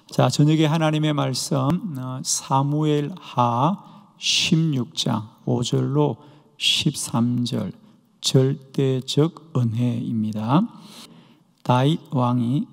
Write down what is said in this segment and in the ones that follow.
자, 저녁에 하나님의 말씀 사무엘하 16장 5절로 13절 절대적 은혜입니다. 다윗 왕이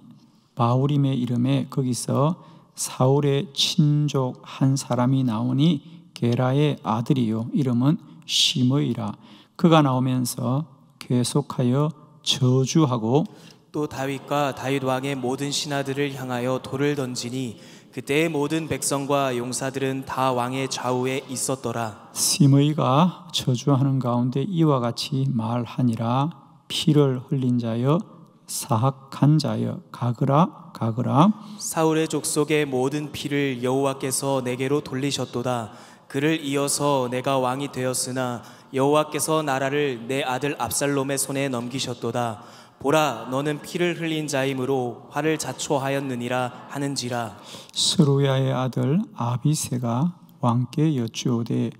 바후림의 이름에 거기서 사울의 친족 한 사람이 나오니 게라의 아들이요 이름은 시므이라. 그가 나오면서 계속하여 저주하고 또 다윗과 다윗 왕의 모든 신하들을 향하여 돌을 던지니 그때의 모든 백성과 용사들은 다 왕의 좌우에 있었더라. 시므이가 저주하는 가운데 이와 같이 말하니라. 피를 흘린 자여 사악한 자여 가그라 가그라. 사울의 족속의 모든 피를 여호와께서 내게로 돌리셨도다. 그를 이어서 내가 왕이 되었으나 여호와께서 나라를 내 아들 압살롬의 손에 넘기셨도다. 보라, 너는 피를 흘린 자이므로 화를 자초하였느니라 하는지라. 스루야의 아들 아비새가 왕께 여쭈오되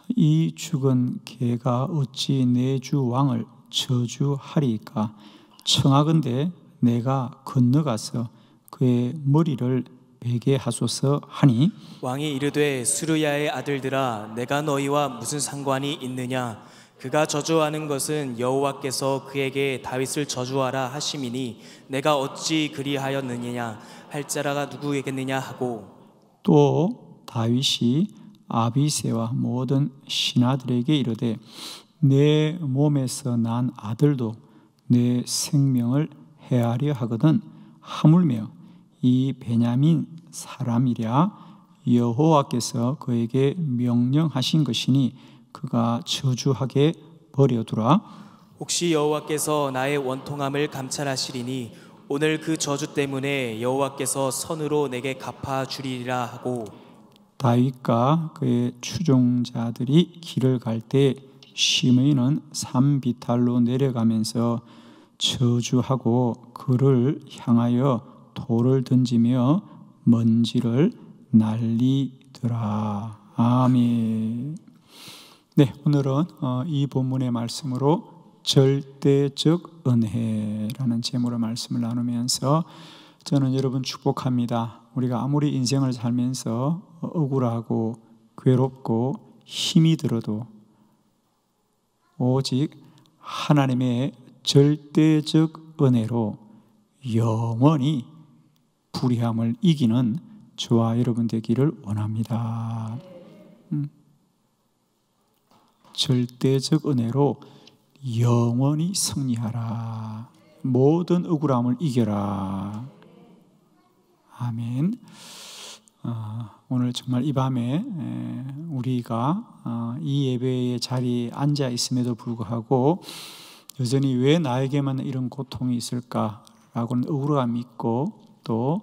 이 죽은 개가 어찌 내 주 왕을 저주하리이까? 청하건대 내가 건너가서 그의 머리를 베게 하소서 하니, 왕이 이르되 스루야의 아들들아, 내가 너희와 무슨 상관이 있느냐? 그가 저주하는 것은 여호와께서 그에게 다윗을 저주하라 하심이니 내가 어찌 그리하였느냐 할 자라가 누구이겠느냐 하고, 또 다윗이 아비새와 모든 신하들에게 이르되 내 몸에서 난 아들도 내 생명을 해하려 하거든 하물며 이 베냐민 사람이랴 여호와께서 그에게 명령하신 것이니 그가 저주하게 버려두라. 혹시 여호와께서 나의 원통함을 감찰하시리니 오늘 그 저주 때문에 여호와께서 선으로 내게 갚아주리라 하고, 다윗과 그의 추종자들이 길을 갈 때 시므이는 산비탈로 내려가면서 저주하고 그를 향하여 돌을 던지며 먼지를 날리더라. 아멘. 네, 오늘은 이 본문의 말씀으로 절대적 은혜라는 제목으로 말씀을 나누면서 저는 여러분 축복합니다. 우리가 아무리 인생을 살면서 억울하고 괴롭고 힘이 들어도 오직 하나님의 절대적 은혜로 영원히 불의함을 이기는 저와 여러분 되기를 원합니다. 절대적 은혜로 영원히 승리하라. 모든 억울함을 이겨라. 아멘. 오늘 정말 이 밤에 우리가 이 예배의 자리에 앉아 있음에도 불구하고 여전히 왜 나에게만 이런 고통이 있을까라고는 억울함이 있고 또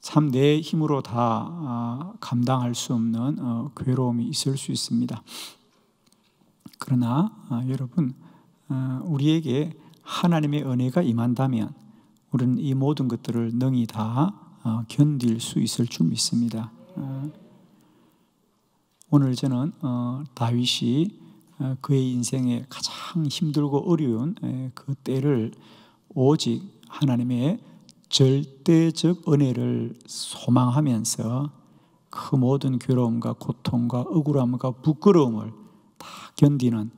참 내 힘으로 다 감당할 수 없는 괴로움이 있을 수 있습니다. 그러나 여러분, 우리에게 하나님의 은혜가 임한다면 우리는 이 모든 것들을 능히 다 견딜 수 있을 줄 믿습니다. 오늘 저는 다윗이 그의 인생에 가장 힘들고 어려운 그 때를 오직 하나님의 절대적 은혜를 소망하면서 그 모든 괴로움과 고통과 억울함과 부끄러움을 다 견디는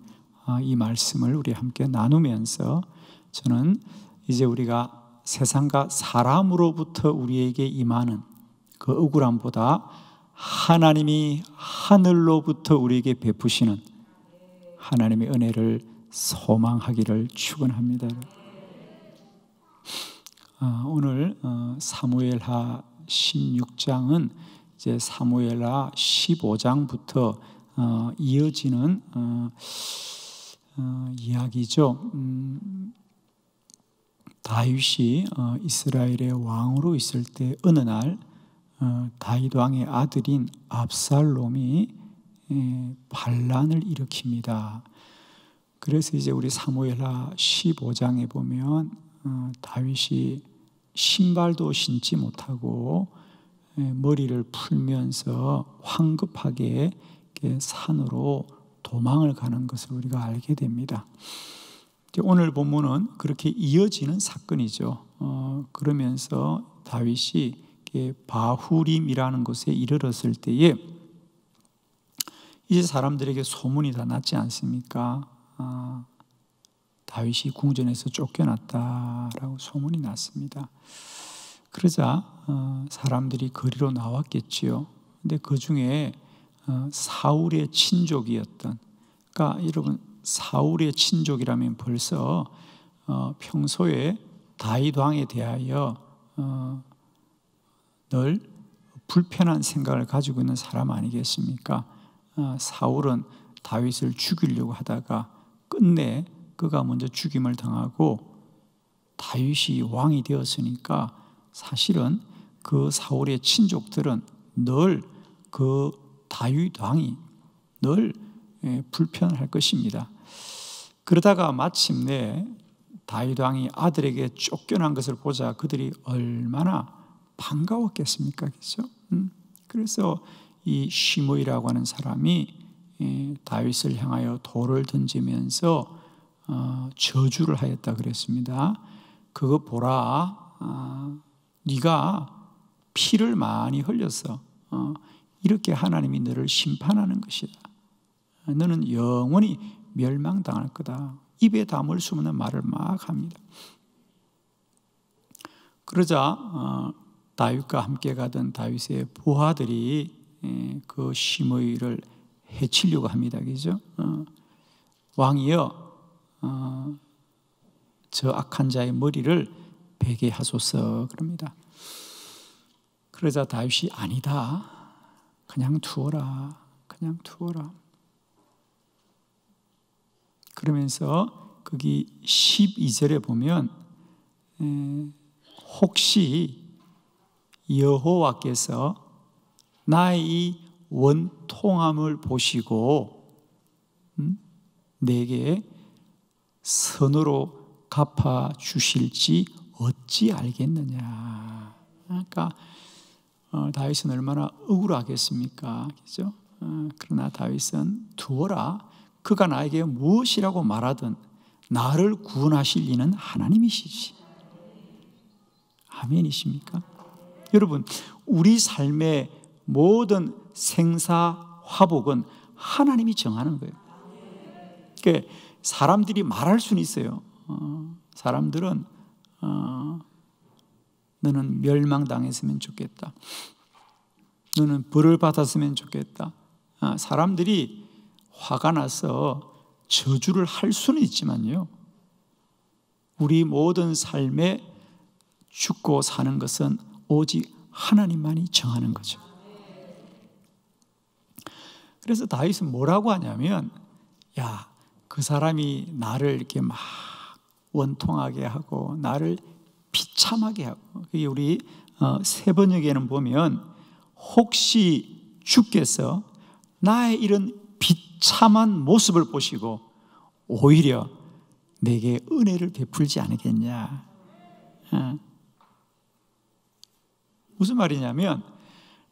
이 말씀을 우리 함께 나누면서 저는 이제 우리가 세상과 사람으로부터 우리에게 임하는 그 억울함보다 하나님이 하늘로부터 우리에게 베푸시는 하나님의 은혜를 소망하기를 축원합니다. 오늘 사무엘하 16장은 이제 사무엘하 15장부터 이어지는 이야기죠. 다윗이 이스라엘의 왕으로 있을 때 어느 날 다윗 왕의 아들인 압살롬이 반란을 일으킵니다. 그래서 이제 우리 사무엘하 15장에 보면 다윗이 신발도 신지 못하고 머리를 풀면서 황급하게 산으로 도망을 가는 것을 우리가 알게 됩니다. 오늘 본문은 그렇게 이어지는 사건이죠. 그러면서 다윗이 바후림이라는 곳에 이르렀을 때에 이제 사람들에게 소문이 다 났지 않습니까? 다윗이 궁전에서 쫓겨났다라고 소문이 났습니다. 그러자 사람들이 거리로 나왔겠지요. 근데 그 중에 사울의 친족이었던, 그러니까 여러분 사울의 친족이라면 벌써 평소에 다윗 왕에 대하여 늘 불편한 생각을 가지고 있는 사람 아니겠습니까? 사울은 다윗을 죽이려고 하다가 끝내 그가 먼저 죽임을 당하고 다윗이 왕이 되었으니까 사실은 그 사울의 친족들은 늘 그 다윗 왕이 늘 불편할 것입니다. 그러다가 마침내 다윗 왕이 아들에게 쫓겨난 것을 보자 그들이 얼마나 반가웠겠습니까? 그렇죠? 그래서 이 시므이라고 하는 사람이 다윗을 향하여 돌을 던지면서 저주를 하였다 그랬습니다. 그거 보라, 네가 피를 많이 흘렸어. 이렇게 하나님이 너를 심판하는 것이다. 너는 영원히 멸망당할 거다. 입에 담을 수 없는 말을 막 합니다. 그러자 다윗과 함께 가던 다윗의 부하들이 그 시므이를 해치려고 합니다. 그죠? 왕이여, 저 악한 자의 머리를 베게 하소서 그럽니다. 그러자 다윗이 아니다. 그냥 두어라. 그냥 두어라. 그러면서 거기 12절에 보면 혹시 여호와께서 나의 이 원통함을 보시고 내게 선으로 갚아 주실지 어찌 알겠느냐. 그러니까 다윗은 얼마나 억울하겠습니까? 그죠? 그러나 다윗은 두어라. 그가 나에게 무엇이라고 말하든 나를 구원하실 이는 하나님이시지. 아멘이십니까? 여러분, 우리 삶의 모든 생사화복은 하나님이 정하는 거예요. 그러니까 사람들이 말할 수는 있어요. 사람들은 너는 멸망당했으면 좋겠다. 너는 벌을 받았으면 좋겠다. 사람들이 화가 나서 저주를 할 수는 있지만요, 우리 모든 삶에 죽고 사는 것은 오직 하나님만이 정하는 거죠. 그래서 다윗은 뭐라고 하냐면, 야, 그 사람이 나를 이렇게 막 원통하게 하고 나를 비참하게 하고, 우리 세 번역에는 보면 혹시 주께서 나의 이런 비참한 모습을 보시고 오히려 내게 은혜를 베풀지 않겠냐. 무슨 말이냐면,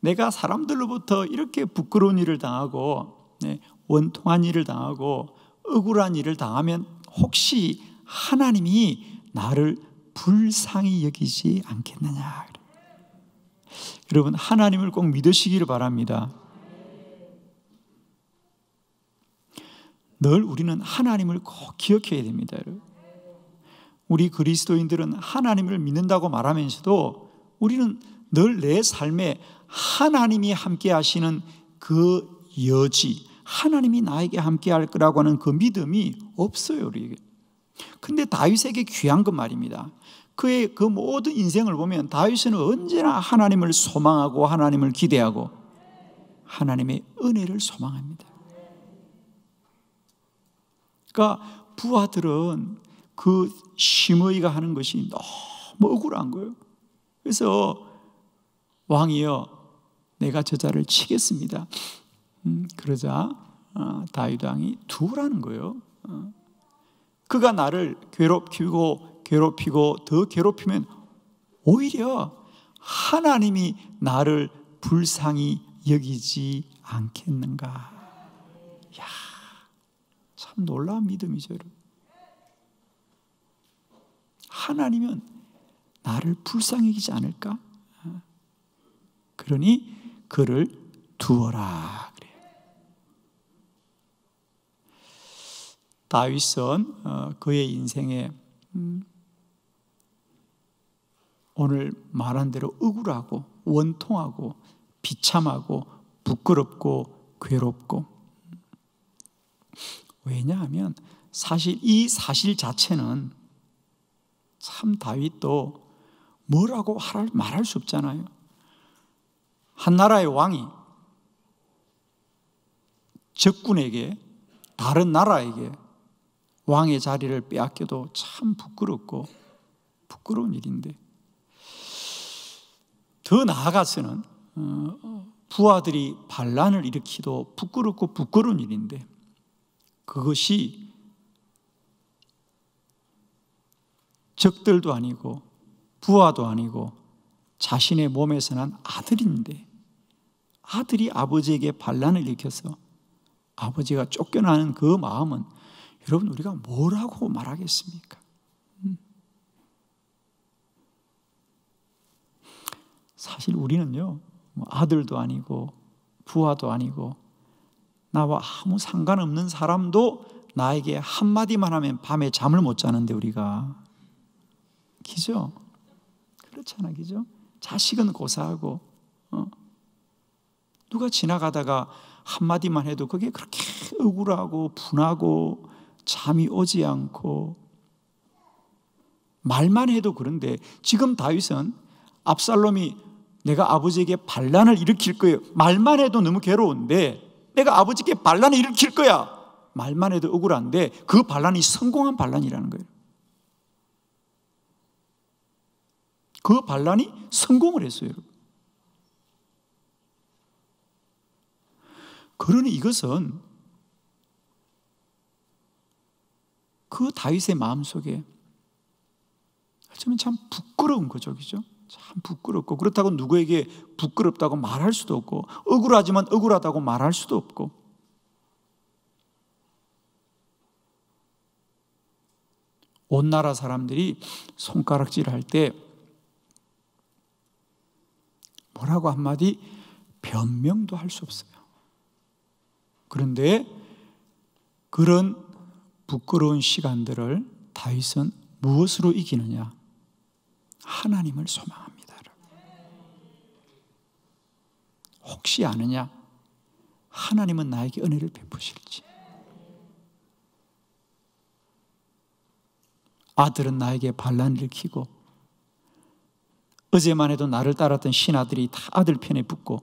내가 사람들로부터 이렇게 부끄러운 일을 당하고 원통한 일을 당하고 억울한 일을 당하면 혹시 하나님이 나를 불쌍히 여기지 않겠느냐. 여러분, 하나님을 꼭 믿으시기를 바랍니다. 늘 우리는 하나님을 꼭 기억해야 됩니다. 여러분. 우리 그리스도인들은 하나님을 믿는다고 말하면서도 우리는 늘 내 삶에 하나님이 함께 하시는 그 여지, 하나님이 나에게 함께 할 거라고 하는 그 믿음이 없어요, 우리에게. 근데 다윗에게 귀한 것 말입니다. 그의 그 모든 인생을 보면 다윗은 언제나 하나님을 소망하고 하나님을 기대하고 하나님의 은혜를 소망합니다. 그러니까 부하들은 그 시므이가 하는 것이 너무 억울한 거예요. 그래서 왕이여, 내가 저자를 치겠습니다. 그러자 다윗 왕이 두라는 거예요. 그가 나를 괴롭히고 더 괴롭히면 오히려 하나님이 나를 불쌍히 여기지 않겠는가. 야, 참 놀라운 믿음이죠, 여러분. 하나님은 나를 불쌍히 여기지 않을까? 그러니 그를 두어라 그래요. 다윗은 그의 인생에 오늘 말한 대로 억울하고 원통하고 비참하고 부끄럽고 괴롭고, 왜냐하면 사실 이 사실 자체는 참 다윗도 뭐라고 말할 수 없잖아요. 한 나라의 왕이 적군에게, 다른 나라에게 왕의 자리를 빼앗겨도 참 부끄럽고 부끄러운 일인데, 더 나아가서는 부하들이 반란을 일으키도 부끄럽고 부끄러운 일인데, 그것이 적들도 아니고 부하도 아니고 자신의 몸에서 난 아들인데, 아들이 아버지에게 반란을 일으켜서 아버지가 쫓겨나는 그 마음은 여러분 우리가 뭐라고 말하겠습니까? 사실 우리는요, 아들도 아니고 부하도 아니고 나와 아무 상관없는 사람도 나에게 한마디만 하면 밤에 잠을 못 자는데, 우리가 기죠? 그렇잖아, 기죠? 자식은 고사하고 누가 지나가다가 한마디만 해도 그게 그렇게 억울하고 분하고 잠이 오지 않고, 말만 해도 그런데, 지금 다윗은 압살롬이 내가 아버지에게 반란을 일으킬 거예요, 말만 해도 너무 괴로운데, 내가 아버지께 반란을 일으킬 거야, 말만 해도 억울한데, 그 반란이 성공한 반란이라는 거예요. 그 반란이 성공을 했어요, 여러분. 그러니 이것은 그 다윗의 마음속에 어쩌면 참 부끄러운 거죠, 그죠? 참 부끄럽고, 그렇다고 누구에게 부끄럽다고 말할 수도 없고, 억울하지만 억울하다고 말할 수도 없고, 온 나라 사람들이 손가락질 할 때 뭐라고 한마디 변명도 할 수 없어요. 그런데 그런 부끄러운 시간들을 다윗은 무엇으로 이기느냐? 하나님을 소망합니다. 혹시 아느냐? 하나님은 나에게 은혜를 베푸실지. 아들은 나에게 반란을 일으키고, 어제만 해도 나를 따랐던 신하들이 다 아들 편에 붙고,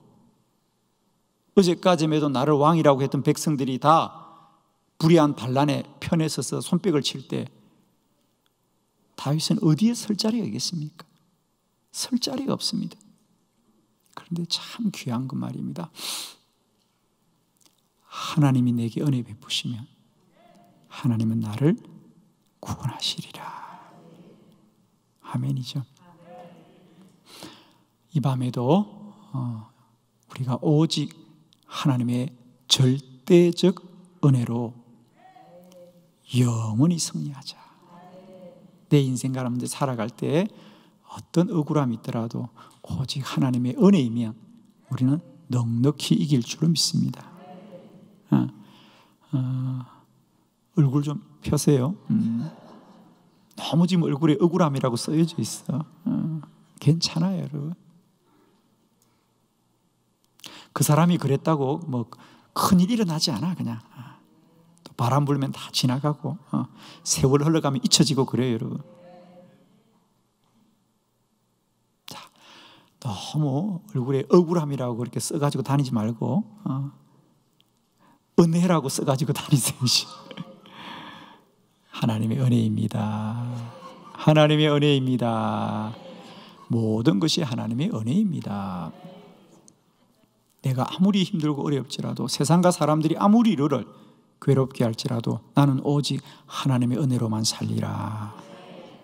어제까지만 해도 나를 왕이라고 했던 백성들이 다 불의한 반란의 편에 서서 손뼉을 칠 때 다윗은 어디에 설 자리가 있겠습니까? 설 자리가 없습니다. 그런데 참 귀한 그 말입니다. 하나님이 내게 은혜 베푸시면 하나님은 나를 구원하시리라. 아멘이죠. 이 밤에도 우리가 오직 하나님의 절대적 은혜로 영원히 승리하자. 내 인생 가운데 살아갈 때 어떤 억울함이 있더라도 오직 하나님의 은혜이면 우리는 넉넉히 이길 줄로 믿습니다. 얼굴 좀 펴세요. 너무 지금 얼굴에 억울함이라고 써져 있어. 괜찮아요, 여러분. 그 사람이 그랬다고 뭐 큰일 일어나지 않아. 그냥 또 바람 불면 다 지나가고 세월 흘러가면 잊혀지고 그래요, 여러분. 자, 너무 얼굴에 억울함이라고 그렇게 써가지고 다니지 말고 은혜라고 써가지고 다니세요. 하나님의 은혜입니다. 하나님의 은혜입니다. 모든 것이 하나님의 은혜입니다. 내가 아무리 힘들고 어렵지라도, 세상과 사람들이 아무리 너를 괴롭게 할지라도 나는 오직 하나님의 은혜로만 살리라.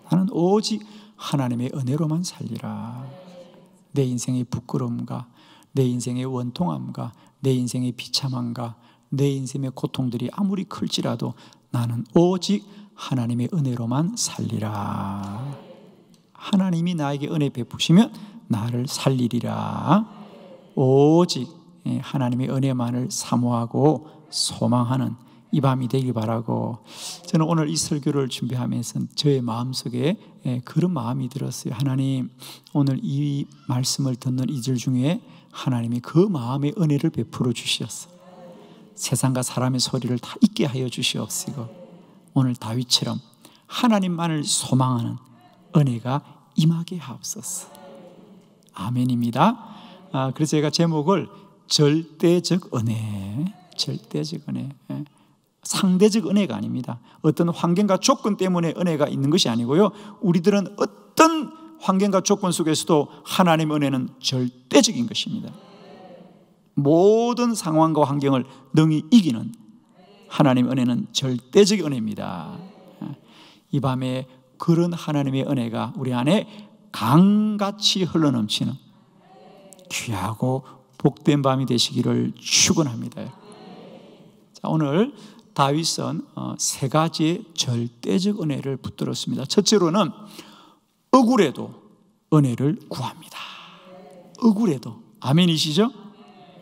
나는 오직 하나님의 은혜로만 살리라. 내 인생의 부끄러움과 내 인생의 원통함과 내 인생의 비참함과 내 인생의 고통들이 아무리 클지라도 나는 오직 하나님의 은혜로만 살리라. 하나님이 나에게 은혜 베푸시면 나를 살리리라. 오직 하나님의 은혜만을 사모하고 소망하는 이 밤이 되길 바라고, 저는 오늘 이 설교를 준비하면서 저의 마음속에 그런 마음이 들었어요. 하나님, 오늘 이 말씀을 듣는 이들 중에 하나님이 그 마음의 은혜를 베풀어 주시었어. 세상과 사람의 소리를 다 잊게 하여 주시옵시고, 오늘 다윗처럼 하나님만을 소망하는 은혜가 임하게 하옵소서. 아멘입니다. 그래서 제가 제목을 절대적 은혜, 절대적 은혜, 상대적 은혜가 아닙니다. 어떤 환경과 조건 때문에 은혜가 있는 것이 아니고요, 우리들은 어떤 환경과 조건 속에서도 하나님의 은혜는 절대적인 것입니다. 모든 상황과 환경을 능히 이기는 하나님의 은혜는 절대적 은혜입니다. 이 밤에 그런 하나님의 은혜가 우리 안에 강같이 흘러넘치는 귀하고 복된 밤이 되시기를 축원합니다. 자, 오늘 다윗은 세 가지의 절대적 은혜를 붙들었습니다. 첫째로는 억울해도 은혜를 구합니다. 억울해도, 아멘이시죠?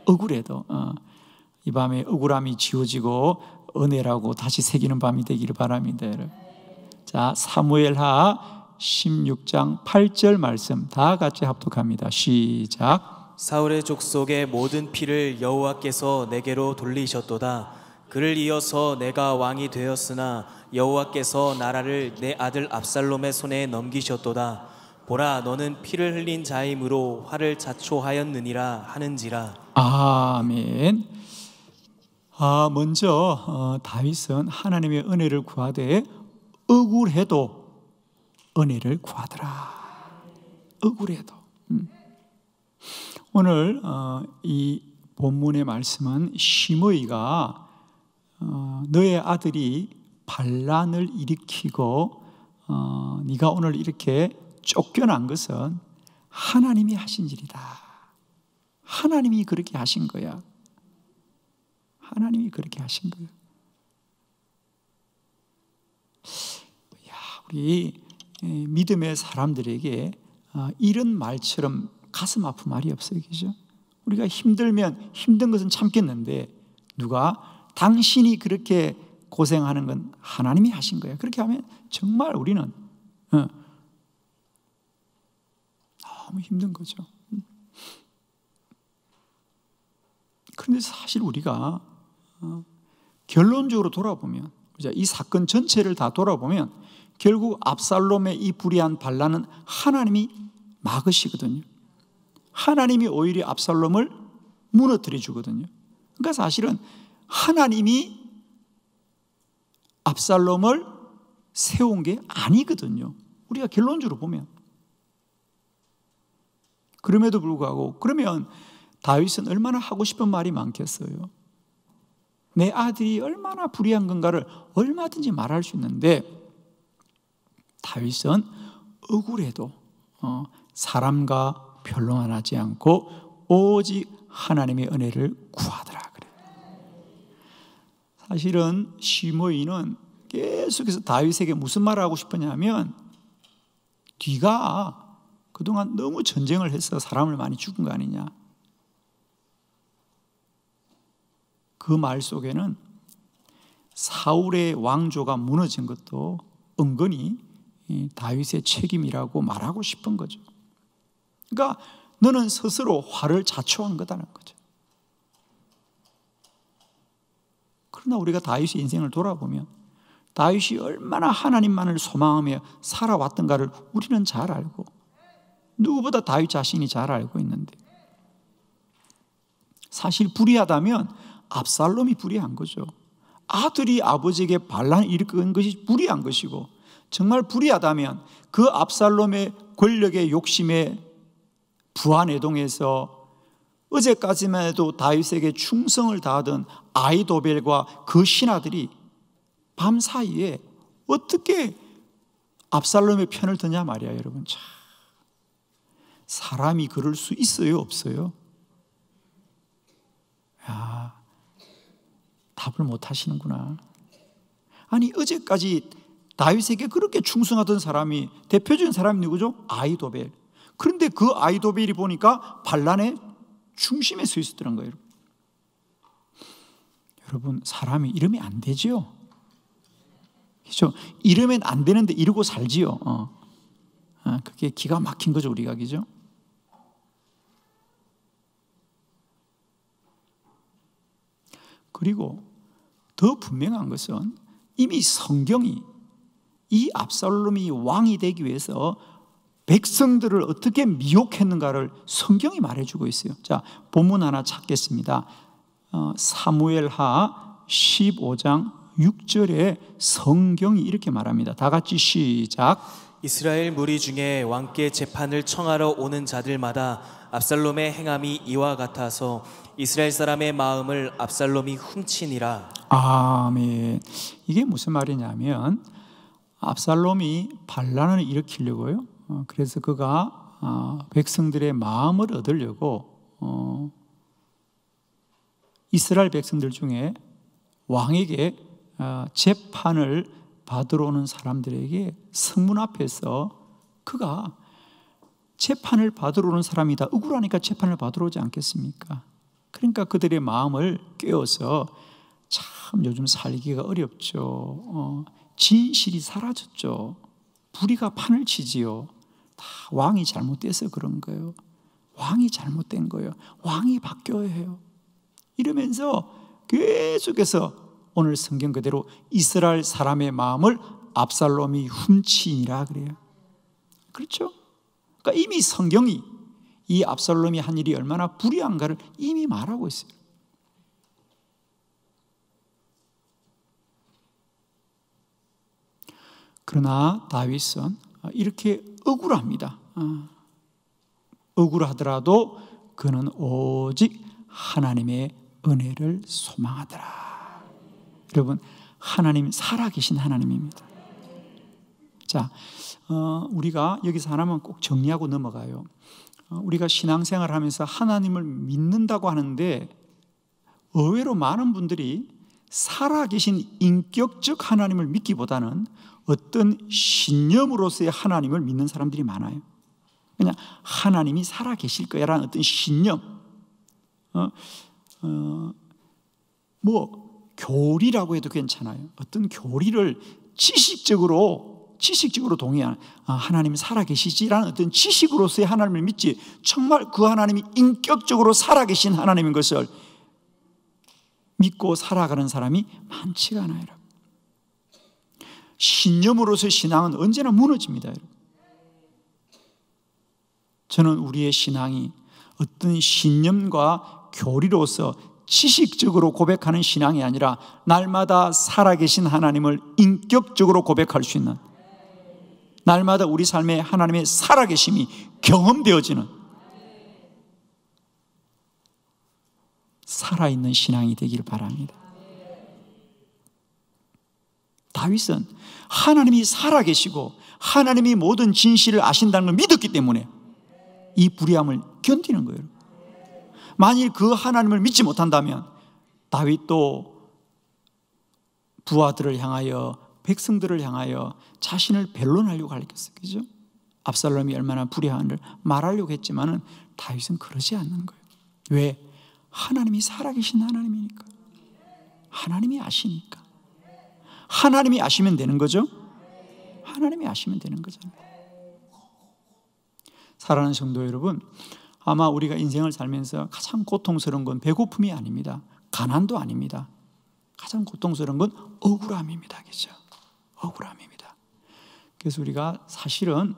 억울해도 이 밤에 억울함이 지워지고 은혜라고 다시 새기는 밤이 되기를 바랍니다. 자, 사무엘하 16장 8절 말씀 다 같이 합독합니다. 시작. 사울의 족속의 모든 피를 여호와께서 내게로 돌리셨도다. 그를 이어서 내가 왕이 되었으나 여호와께서 나라를 내 아들 압살롬의 손에 넘기셨도다. 보라, 너는 피를 흘린 자이므로 화를 자초하였느니라 하는지라. 아멘. 먼저 다윗은 하나님의 은혜를 구하되 억울해도 은혜를 구하더라. 억울해도. 오늘 이 본문의 말씀은 시므이가 너의 아들이 반란을 일으키고 네가 오늘 이렇게 쫓겨난 것은 하나님이 하신 일이다. 하나님이 그렇게 하신 거야. 하나님이 그렇게 하신 거야. 우리 믿음의 사람들에게 이런 말처럼 가슴 아픈 말이 없어요. 그죠? 우리가 힘들면 힘든 것은 참겠는데 누가 당신이 그렇게 고생하는 건 하나님이 하신 거야. 그렇게 하면 정말 우리는 너무 힘든 거죠. 그런데 사실 우리가 결론적으로 돌아보면, 이 사건 전체를 다 돌아보면 결국 압살롬의 이 불의한 반란은 하나님이 막으시거든요. 하나님이 오히려 압살롬을 무너뜨려 주거든요. 그러니까 사실은 하나님이 압살롬을 세운 게 아니거든요. 우리가 결론적으로 보면. 그럼에도 불구하고, 그러면 다윗은 얼마나 하고 싶은 말이 많겠어요. 내 아들이 얼마나 불의한 건가를 얼마든지 말할 수 있는데, 다윗은 억울해도 사람과 변론하지 않고 오직 하나님의 은혜를 구하더라 그래요. 사실은 시므이는 계속해서 다윗에게 무슨 말을 하고 싶었냐면, 네가 그동안 너무 전쟁을 해서 사람을 많이 죽은 거 아니냐. 그 말 속에는 사울의 왕조가 무너진 것도 은근히 다윗의 책임이라고 말하고 싶은 거죠. 그러니까 너는 스스로 화를 자초한 거다는 거죠. 그러나 우리가 다윗의 인생을 돌아보면 다윗이 얼마나 하나님만을 소망하며 살아왔던가를 우리는 잘 알고, 누구보다 다윗 자신이 잘 알고 있는데, 사실 불의하다면 압살롬이 불의한 거죠. 아들이 아버지에게 반란을 일으킨 것이 불의한 것이고, 정말 불의하다면 그 압살롬의 권력의 욕심에 부하내동해서 어제까지만 해도 다윗에게 충성을 다하던 아히도벨과 그 신하들이 밤사이에 어떻게 압살롬의 편을 드냐 말이야. 여러분, 참, 사람이 그럴 수 있어요, 없어요? 답을 못 하시는구나. 아니, 어제까지 다윗에게 그렇게 충성하던 사람이, 대표적인 사람이 누구죠? 아히도벨. 그런데 그 아히도벨이 보니까 반란의 중심에 서 있었던 거예요. 여러분, 사람이 이러면 안 되죠. 그렇죠? 이러면 안 되는데 이러고 살지요. 그게 기가 막힌 거죠, 우리가. 그죠? 그리고 더 분명한 것은 이미 성경이 이 압살롬이 왕이 되기 위해서 백성들을 어떻게 미혹했는가를 성경이 말해주고 있어요. 자, 본문 하나 찾겠습니다. 사무엘하 15장 6절에 성경이 이렇게 말합니다. 다 같이 시작. 이스라엘 무리 중에 왕께 재판을 청하러 오는 자들마다 압살롬의 행함이 이와 같아서 이스라엘 사람의 마음을 압살롬이 훔치니라. 아멘. 이게 무슨 말이냐면 압살롬이 반란을 일으키려고요. 그래서 그가 백성들의 마음을 얻으려고 이스라엘 백성들 중에 왕에게 재판을 받으러 오는 사람들에게 성문 앞에서 그가 재판을 받으러 오는 사람이다, 억울하니까 재판을 받으러 오지 않겠습니까? 그러니까 그들의 마음을 꿰어서 참 요즘 살기가 어렵죠. 진실이 사라졌죠. 불의가 판을 치지요. 다 왕이 잘못돼서 그런 거예요. 왕이 잘못된 거예요. 왕이 바뀌어야 해요. 이러면서 계속해서 오늘 성경 그대로 이스라엘 사람의 마음을 압살롬이 훔치니라 그래요. 그렇죠? 그러니까 이미 성경이 이 압살롬이 한 일이 얼마나 불의한가를 이미 말하고 있어요. 그러나 다윗은 이렇게 억울합니다. 억울하더라도 그는 오직 하나님의 은혜를 소망하더라. 여러분, 하나님 살아계신 하나님입니다. 자, 우리가 여기서 하나만 꼭 정리하고 넘어가요. 우리가 신앙생활을 하면서 하나님을 믿는다고 하는데 의외로 많은 분들이 살아계신 인격적 하나님을 믿기보다는 어떤 신념으로서의 하나님을 믿는 사람들이 많아요. 그냥 하나님이 살아계실 거야라는 어떤 신념, 교리라고 해도 괜찮아요. 어떤 교리를 지식적으로 동의하는, 하나님이 살아계시지라는 어떤 지식으로서의 하나님을 믿지, 정말 그 하나님이 인격적으로 살아계신 하나님인 것을 믿고 살아가는 사람이 많지가 않아요. 신념으로서의 신앙은 언제나 무너집니다. 저는 우리의 신앙이 어떤 신념과 교리로서 지식적으로 고백하는 신앙이 아니라 날마다 살아계신 하나님을 인격적으로 고백할 수 있는, 날마다 우리 삶에 하나님의 살아계심이 경험되어지는 살아있는 신앙이 되기를 바랍니다. 다윗은 하나님이 살아계시고 하나님이 모든 진실을 아신다는 걸 믿었기 때문에 이 불의함을 견디는 거예요. 만일 그 하나님을 믿지 못한다면 다윗도 부하들을 향하여, 백성들을 향하여 자신을 변론하려고 하겠어요. 그죠? 압살롬이 얼마나 불의한을 말하려고 했지만은 다윗은 그러지 않는 거예요. 왜? 하나님이 살아계신 하나님이니까. 하나님이 아시니까. 하나님이 아시면 되는 거죠? 하나님이 아시면 되는 거잖아요. 사랑하는 성도 여러분, 아마 우리가 인생을 살면서 가장 고통스러운 건 배고픔이 아닙니다. 가난도 아닙니다. 가장 고통스러운 건 억울함입니다. 그렇죠? 억울함입니다. 그래서 우리가 사실은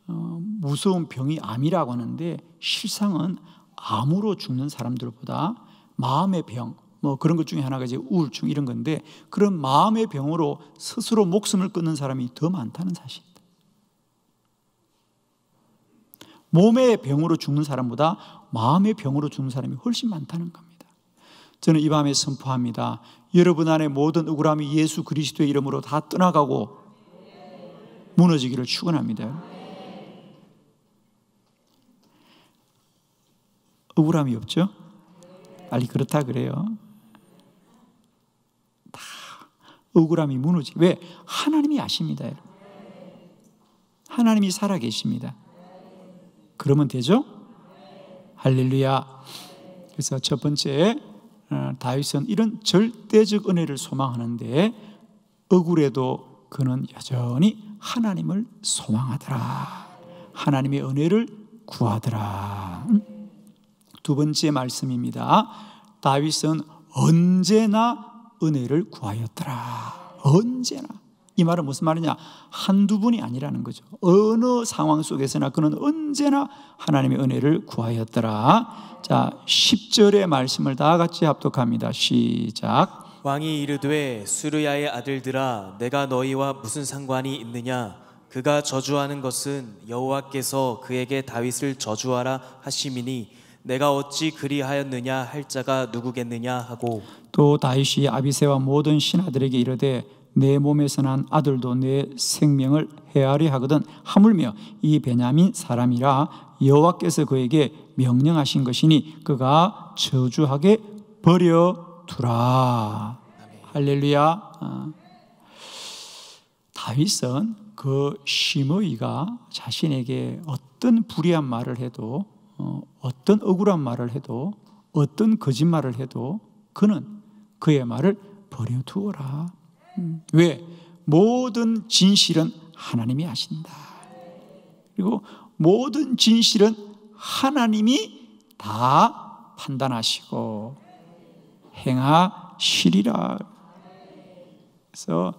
무서운 병이 암이라고 하는데 실상은 암으로 죽는 사람들보다 마음의 병, 그런 것 중에 하나가 이제 우울증 이런 건데, 그런 마음의 병으로 스스로 목숨을 끊는 사람이 더 많다는 사실입니다. 몸의 병으로 죽는 사람보다 마음의 병으로 죽는 사람이 훨씬 많다는 겁니다. 저는 이 밤에 선포합니다. 여러분 안에 모든 억울함이 예수 그리스도의 이름으로 다 떠나가고 무너지기를 축원합니다. 억울함이 없죠? 빨리 그렇다 그래요. 다 억울함이 무너지. 왜? 하나님이 아십니다. 여러분. 하나님이 살아계십니다. 그러면 되죠? 할렐루야. 그래서 첫 번째, 다윗은 이런 절대적 은혜를 소망하는데 억울해도 그는 여전히 하나님을 소망하더라. 하나님의 은혜를 구하더라. 두 번째 말씀입니다. 다윗은 언제나 은혜를 구하였더라. 언제나. 이 말은 무슨 말이냐? 한두 번이 아니라는 거죠. 어느 상황 속에서나 그는 언제나 하나님의 은혜를 구하였더라. 자, 10절의 말씀을 다 같이 합독합니다. 시작. 왕이 이르되 수르야의 아들들아 내가 너희와 무슨 상관이 있느냐? 그가 저주하는 것은 여호와께서 그에게 다윗을 저주하라 하심이니 내가 어찌 그리하였느냐 할 자가 누구겠느냐 하고, 또 다윗이 아비새와 모든 신하들에게 이르되 내 몸에서 난 아들도 내 생명을 해하려 하거든 하물며 이 베냐민 사람이라 여호와께서 그에게 명령하신 것이니 그가 저주하게 버려두라. 할렐루야. 다윗은 그 시므이가 자신에게 어떤 불의한 말을 해도, 어떤 억울한 말을 해도, 어떤 거짓말을 해도 그는 그의 말을 버려두어라. 왜? 모든 진실은 하나님이 아신다. 그리고 모든 진실은 하나님이 다 판단하시고 행하시리라. 그래서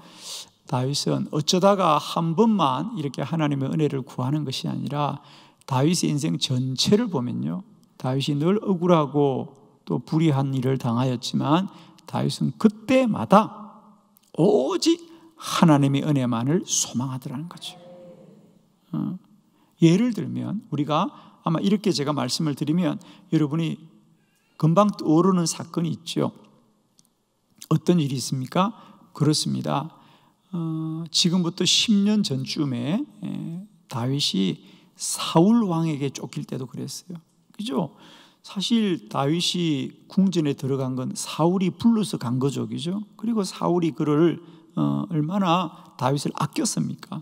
다윗은 어쩌다가 한 번만 이렇게 하나님의 은혜를 구하는 것이 아니라 다윗의 인생 전체를 보면요, 다윗이 늘 억울하고 또 불의한 일을 당하였지만 다윗은 그때마다 오직 하나님의 은혜만을 소망하더라는 거죠. 예를 들면 우리가 아마 이렇게 제가 말씀을 드리면 여러분이 금방 떠오르는 사건이 있죠. 어떤 일이 있습니까? 그렇습니다. 지금부터 10년 전쯤에 다윗이 사울 왕에게 쫓길 때도 그랬어요. 그죠? 사실 다윗이 궁전에 들어간 건 사울이 불러서 간 거죠. 그죠? 그리고 사울이 그를 얼마나 다윗을 아꼈습니까?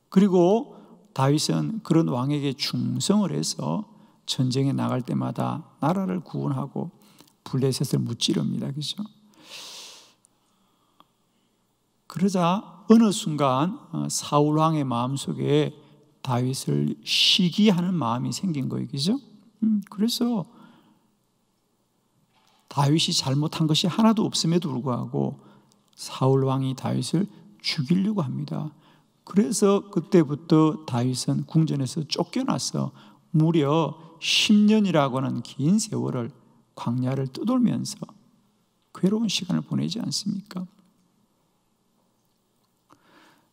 그리고 다윗은 그런 왕에게 충성을 해서 전쟁에 나갈 때마다 나라를 구원하고 블레셋을 무찌릅니다. 그죠? 그러자 어느 순간 사울 왕의 마음속에 다윗을 시기하는 마음이 생긴 거예요. 그죠? 그래서 다윗이 잘못한 것이 하나도 없음에도 불구하고 사울 왕이 다윗을 죽이려고 합니다. 그래서 그때부터 다윗은 궁전에서 쫓겨나서 무려 10년이라고 하는 긴 세월을 광야를 떠돌면서 괴로운 시간을 보내지 않습니까?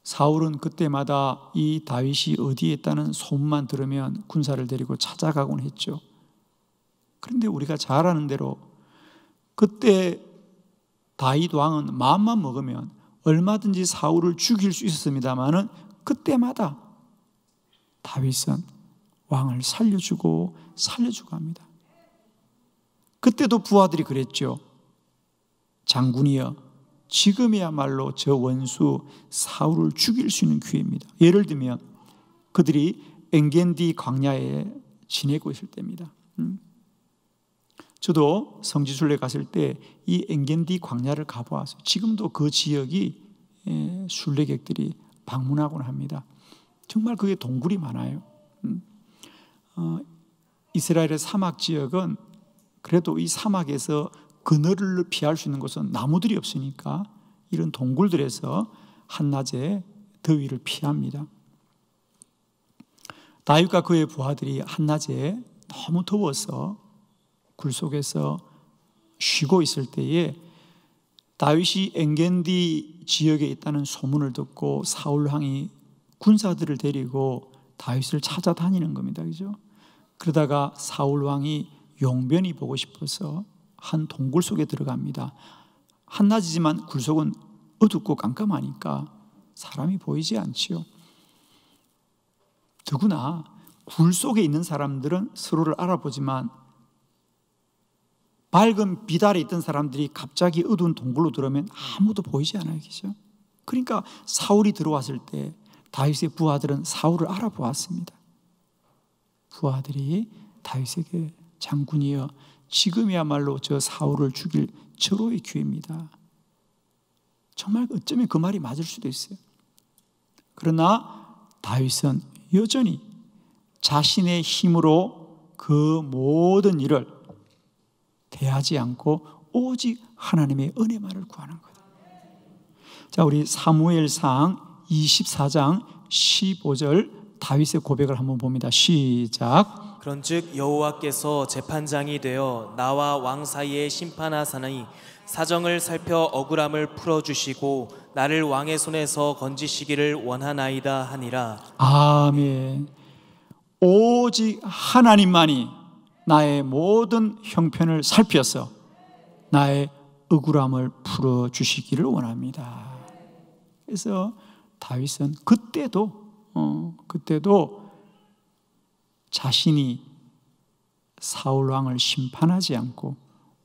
사울은 그때마다 이 다윗이 어디에 있다는 소문만 들으면 군사를 데리고 찾아가곤 했죠. 그런데 우리가 잘 아는 대로 그때 다윗 왕은 마음만 먹으면 얼마든지 사울을 죽일 수 있었습니다마는 그때마다 다윗은 왕을 살려주고 합니다. 그때도 부하들이 그랬죠. 장군이여, 지금이야말로 저 원수 사울을 죽일 수 있는 기회입니다. 예를 들면 그들이 엔겐디 광야에 지내고 있을 때입니다. 저도 성지순례 갔을 때 이 엔겐디 광야를 가보았어요. 지금도 그 지역이 순례객들이 방문하곤 합니다. 정말 그게 동굴이 많아요. 이스라엘의 사막 지역은 그래도 이 사막에서 그늘을 피할 수 있는 곳은 나무들이 없으니까 이런 동굴들에서 한낮에 더위를 피합니다. 다윗과 그의 부하들이 한낮에 너무 더워서 굴 속에서 쉬고 있을 때에 다윗이 엔겐디 지역에 있다는 소문을 듣고 사울 왕이 군사들을 데리고 다윗을 찾아다니는 겁니다. 그죠? 그러다가 사울 왕이 용변이 보고 싶어서 한 동굴 속에 들어갑니다. 한낮이지만 굴 속은 어둡고 깜깜하니까 사람이 보이지 않지요. 더구나 굴 속에 있는 사람들은 서로를 알아보지만 밝은 빛 아래 있던 사람들이 갑자기 어두운 동굴로 들어오면 아무도 보이지 않아요. 그죠? 그러니까 사울이 들어왔을 때 다윗의 부하들은 사울을 알아보았습니다. 부하들이 다윗에게 장군이여, 지금이야말로 저 사울을 죽일 절호의 기회입니다. 정말 어쩌면 그 말이 맞을 수도 있어요. 그러나 다윗은 여전히 자신의 힘으로 그 모든 일을 대하지 않고 오직 하나님의 은혜만을 구하는 거예요. 자, 우리 사무엘상 24장 15절 다윗의 고백을 한번 봅니다. 시작. 그런즉 여호와께서 재판장이 되어 나와 왕 사이에 심판하사니 사정을 살펴 억울함을 풀어주시고 나를 왕의 손에서 건지시기를 원하나이다 하니라. 아멘. 오직 하나님만이 나의 모든 형편을 살펴서 나의 억울함을 풀어주시기를 원합니다. 그래서 다윗은 그때도 자신이 사울 왕을 심판하지 않고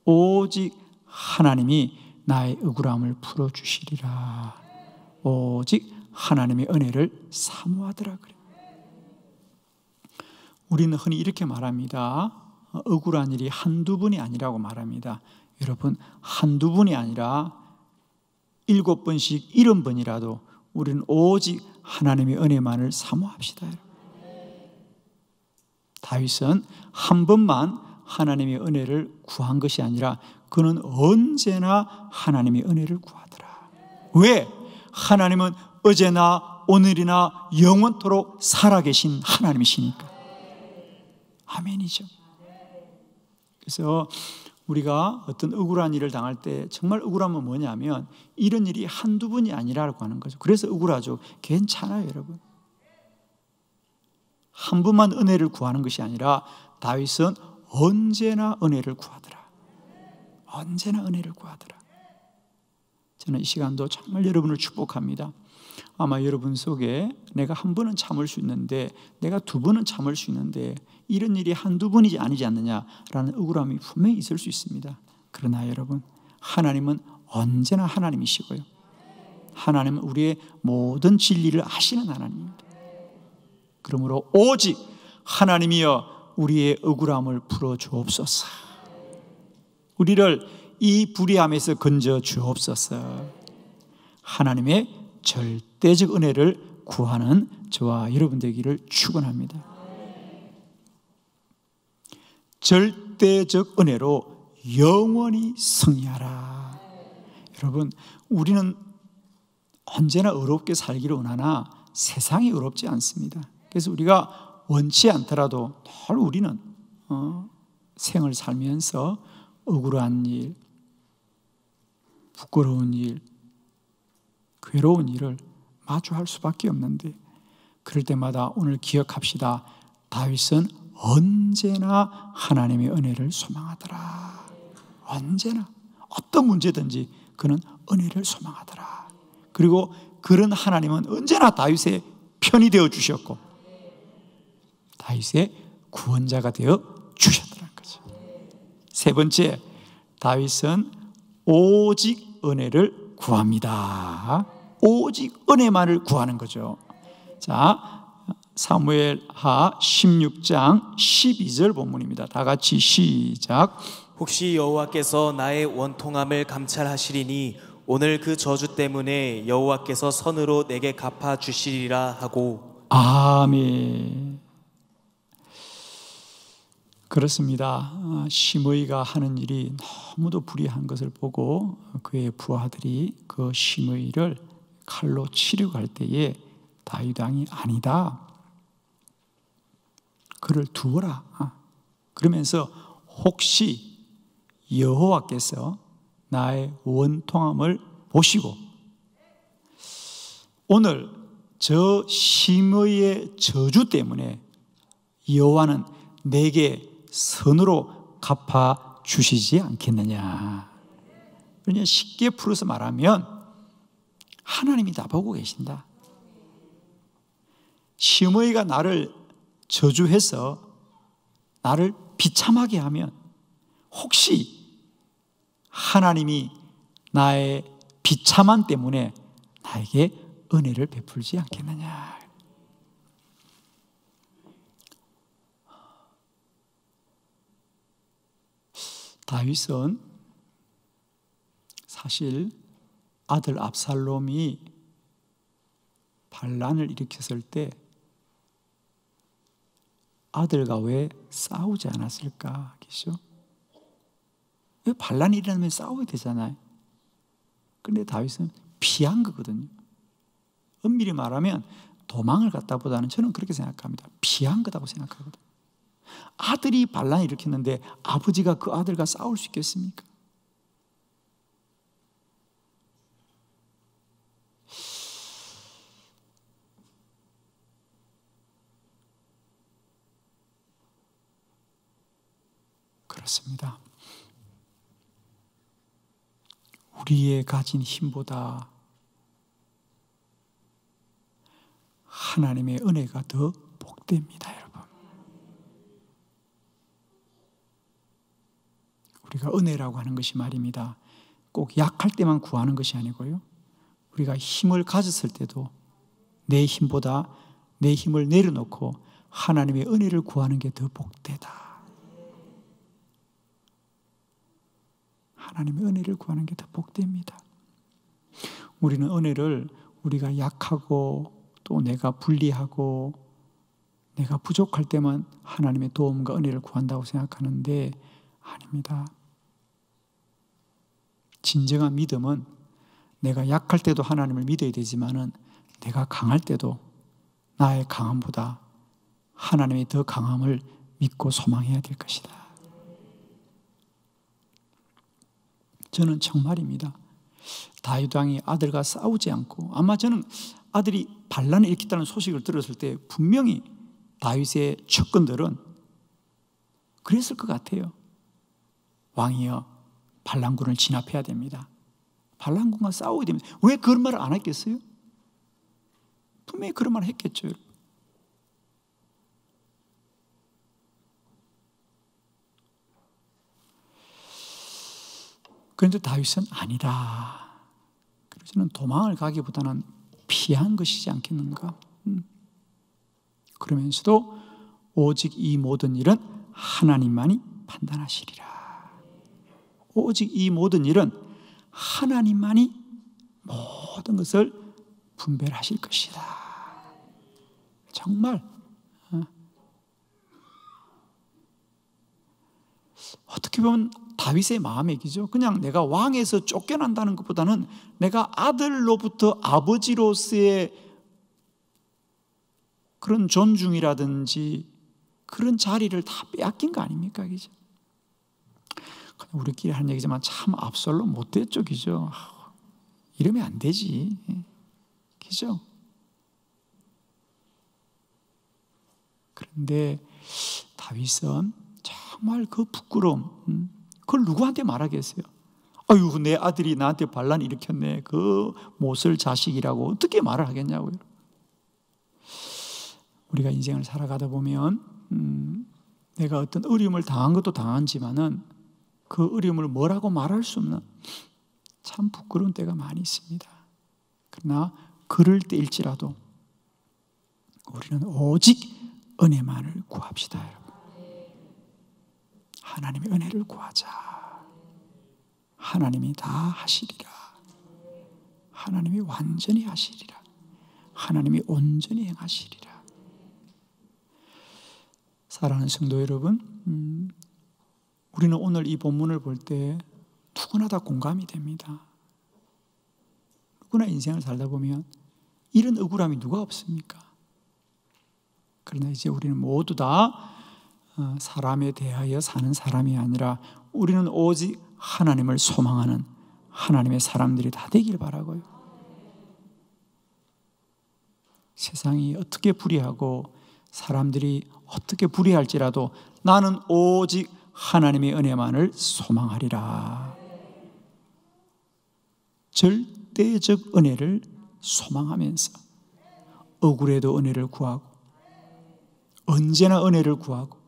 오직 하나님이 나의 억울함을 풀어주시리라, 오직 하나님의 은혜를 사모하더라 그래요. 우리는 흔히 이렇게 말합니다. 억울한 일이 한두 번이 아니라고 말합니다. 여러분, 한두 번이 아니라 7번씩 70번이라도 우리는 오직 하나님의 은혜만을 사모합시다. 다윗은 한 번만 하나님의 은혜를 구한 것이 아니라 그는 언제나 하나님의 은혜를 구하더라. 왜? 하나님은 어제나 오늘이나 영원토록 살아계신 하나님이시니까. 아멘이죠. 그래서 우리가 어떤 억울한 일을 당할 때 정말 억울함은 뭐냐면 이런 일이 한두 번이 아니라고 하는 거죠. 그래서 억울하죠. 괜찮아요, 여러분. 한 번만 은혜를 구하는 것이 아니라 다윗은 언제나 은혜를 구하더라. 언제나 은혜를 구하더라. 저는 이 시간도 정말 여러분을 축복합니다. 아마 여러분 속에 내가 한 번은 참을 수 있는데, 내가 두 번은 참을 수 있는데 이런 일이 한두 번이지 아니지 않느냐라는 억울함이 분명히 있을 수 있습니다. 그러나 여러분, 하나님은 언제나 하나님이시고요, 하나님은 우리의 모든 진리를 아시는 하나님입니다. 그러므로 오직 하나님이여 우리의 억울함을 풀어 주옵소서. 우리를 이 불의함에서 건져 주옵소서. 하나님의 절대적 은혜를 구하는 저와 여러분 되기를 축원합니다. 절대적 은혜로 영원히 승리하라. 여러분, 우리는 언제나 의롭게 살기를 원하나 세상이 의롭지 않습니다. 그래서 우리가 원치 않더라도 늘 우리는 생을 살면서 억울한 일, 부끄러운 일, 괴로운 일을 마주할 수밖에 없는데, 그럴 때마다 오늘 기억합시다. 다윗은 언제나 하나님의 은혜를 소망하더라. 언제나 어떤 문제든지 그는 은혜를 소망하더라. 그리고 그런 하나님은 언제나 다윗의 편이 되어 주셨고 다윗의 구원자가 되어 주셨더라는 거죠. 세 번째, 다윗은 오직 은혜를 구합니다. 오직 은혜만을 구하는 거죠. 자, 사무엘하 16장 12절 본문입니다. 다 같이 시작. 혹시 여호와께서 나의 원통함을 감찰하시리니 오늘 그 저주 때문에 여호와께서 선으로 내게 갚아 주시리라 하고. 아멘. 그렇습니다. 시므이가 하는 일이 너무도 불의한 것을 보고 그의 부하들이 그 시므이를 칼로 치려고 할 때에 다윗 왕이 아니다, 그를 두어라. 그러면서 혹시 여호와께서 나의 원통함을 보시고 오늘 저 시므이의 저주 때문에 여호와는 내게 선으로 갚아 주시지 않겠느냐. 그냥 쉽게 풀어서 말하면 하나님이 다 보고 계신다. 시므이가 나를 저주해서 나를 비참하게 하면 혹시 하나님이 나의 비참함 때문에 나에게 은혜를 베풀지 않겠느냐. 다윗은 사실 아들 압살롬이 반란을 일으켰을 때 아들과 왜 싸우지 않았을까? 그죠? 왜 반란이 일어나면 싸워야 되잖아요. 그런데 다윗은 피한 거거든요. 엄밀히 말하면 도망을 갔다보다는 저는 그렇게 생각합니다. 피한 거다고 생각하거든요. 아들이 반란을 일으켰는데 아버지가 그 아들과 싸울 수 있겠습니까? 그렇습니다. 우리의 가진 힘보다 하나님의 은혜가 더 복됩니다, 여러분. 우리가 은혜라고 하는 것이 말입니다, 꼭 약할 때만 구하는 것이 아니고요, 우리가 힘을 가졌을 때도 내 힘보다 내 힘을 내려놓고 하나님의 은혜를 구하는 게 더 복되다. 하나님의 은혜를 구하는 게 더 복됩니다. 우리는 은혜를 우리가 약하고 또 내가 불리하고 내가 부족할 때만 하나님의 도움과 은혜를 구한다고 생각하는데 아닙니다. 진정한 믿음은 내가 약할 때도 하나님을 믿어야 되지만은 내가 강할 때도 나의 강함보다 하나님의 더 강함을 믿고 소망해야 될 것이다. 저는 정말입니다. 다윗 왕이 아들과 싸우지 않고, 아마 저는 아들이 반란을 일으켰다는 소식을 들었을 때 분명히 다윗의 척근들은 그랬을 것 같아요. 왕이여, 반란군을 진압해야 됩니다. 반란군과 싸워야 됩니다. 왜 그런 말을 안 했겠어요? 분명히 그런 말을 했겠죠. 그런데 다윗은 아니다. 그래서 저는 도망을 가기보다는 피한 것이지 않겠는가. 그러면서도 오직 이 모든 일은 하나님만이 판단하시리라. 오직 이 모든 일은 하나님만이 모든 것을 분별하실 것이다. 정말 어떻게 보면 다윗의 마음이죠. 그냥 내가 왕에서 쫓겨난다는 것보다는 내가 아들로부터 아버지로서의 그런 존중이라든지 그런 자리를 다 빼앗긴 거 아닙니까? 그죠? 우리끼리 하는 얘기지만 참 압살롬 못됐죠. 그죠? 이러면 안 되지. 그죠? 그런데 다윗은 정말 그 부끄러움, 그걸 누구한테 말하겠어요? 아유, 내 아들이 나한테 반란 일으켰네. 그 못쓸 자식이라고 어떻게 말을 하겠냐고요. 우리가 인생을 살아가다 보면 내가 어떤 어려움을 당한 것도 당하지만은 그 어려움을 뭐라고 말할 수 없는 참 부끄러운 때가 많이 있습니다. 그러나 그럴 때일지라도 우리는 오직 은혜만을 구합시다, 여러분. 하나님의 은혜를 구하자. 하나님이 다 하시리라. 하나님이 완전히 하시리라. 하나님이 온전히 행하시리라. 사랑하는 성도 여러분, 우리는 오늘 이 본문을 볼 때 누구나 다 공감이 됩니다. 누구나 인생을 살다 보면 이런 억울함이 누가 없습니까? 그러나 이제 우리는 모두 다 사람에 대하여 사는 사람이 아니라 우리는 오직 하나님을 소망하는 하나님의 사람들이 다 되길 바라고요. 세상이 어떻게 불의하고 사람들이 어떻게 불의할지라도 나는 오직 하나님의 은혜만을 소망하리라. 절대적 은혜를 소망하면서 억울해도 은혜를 구하고 언제나 은혜를 구하고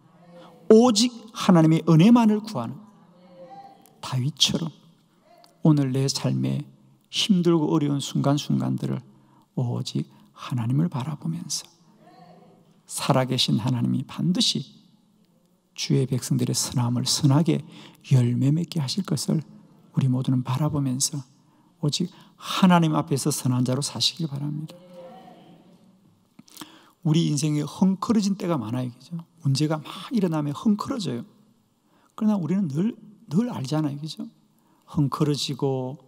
오직 하나님의 은혜만을 구하는 다윗처럼 오늘 내 삶에 힘들고 어려운 순간순간들을 오직 하나님을 바라보면서 살아계신 하나님이 반드시 주의 백성들의 선함을 선하게 열매 맺게 하실 것을 우리 모두는 바라보면서 오직 하나님 앞에서 선한 자로 사시길 바랍니다. 우리 인생에 헝클어진 때가 많아요. 그죠? 문제가 막 일어나면 헝클어져요. 그러나 우리는 늘 알잖아요. 그죠? 헝클어지고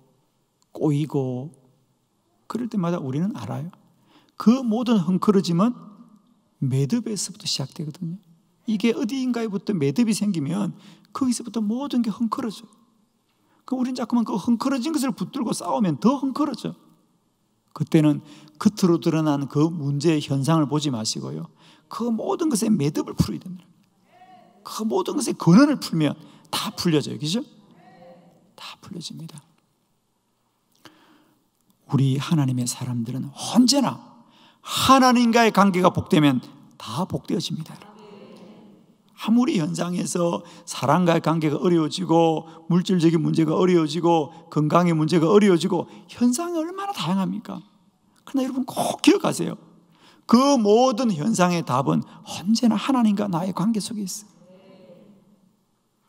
꼬이고 그럴 때마다 우리는 알아요. 그 모든 헝클어짐은 매듭에서부터 시작되거든요. 이게 어디인가에부터 매듭이 생기면 거기서부터 모든 게 헝클어져요. 그럼 우리는 자꾸만 그 헝클어진 것을 붙들고 싸우면 더 헝클어져. 그때는 겉으로 드러난 그 문제의 현상을 보지 마시고요, 그 모든 것에 매듭을 풀어야 됩니다. 그 모든 것에 근원을 풀면 다 풀려져요. 그죠? 다 풀려집니다. 우리 하나님의 사람들은 언제나 하나님과의 관계가 복되면 다 복되어집니다. 아무리 현장에서 사람과의 관계가 어려워지고 물질적인 문제가 어려워지고 건강의 문제가 어려워지고 현상이 얼마나 다양합니까? 그러나 여러분 꼭 기억하세요. 그 모든 현상의 답은 언제나 하나님과 나의 관계 속에 있어요.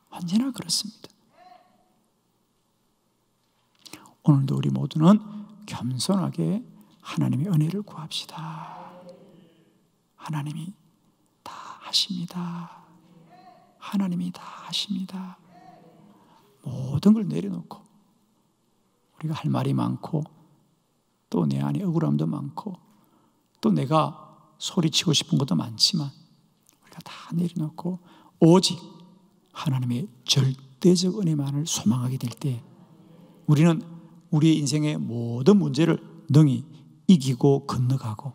언제나 그렇습니다. 오늘도 우리 모두는 겸손하게 하나님의 은혜를 구합시다. 하나님이 다 하십니다. 하나님이 다 하십니다. 모든 걸 내려놓고 우리가 할 말이 많고 또 내 안에 억울함도 많고 또 내가 소리치고 싶은 것도 많지만 우리가 다 내려놓고 오직 하나님의 절대적 은혜만을 소망하게 될 때 우리는 우리의 인생의 모든 문제를 능히 이기고 건너가고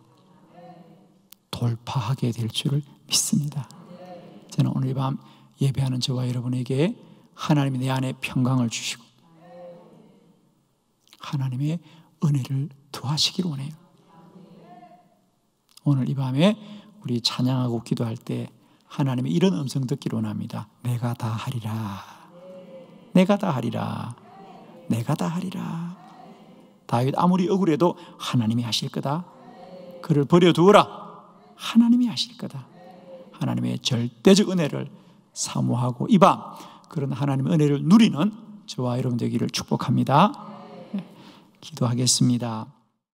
돌파하게 될 줄을 믿습니다. 저는 오늘 밤 예배하는 저와 여러분에게 하나님이 내 안에 평강을 주시고 하나님의 은혜를 더하시기를 원해요. 오늘 이 밤에 우리 찬양하고 기도할 때 하나님의 이런 음성 듣기를 원합니다. 내가 다 하리라. 내가 다 하리라. 내가 다 하리라. 다윗 아무리 억울해도 하나님이 하실 거다. 그를 버려두어라. 하나님이 하실 거다. 하나님의 절대적 은혜를 사모하고 이 밤 그런 하나님의 은혜를 누리는 저와 여러분 되기를 축복합니다. 기도하겠습니다.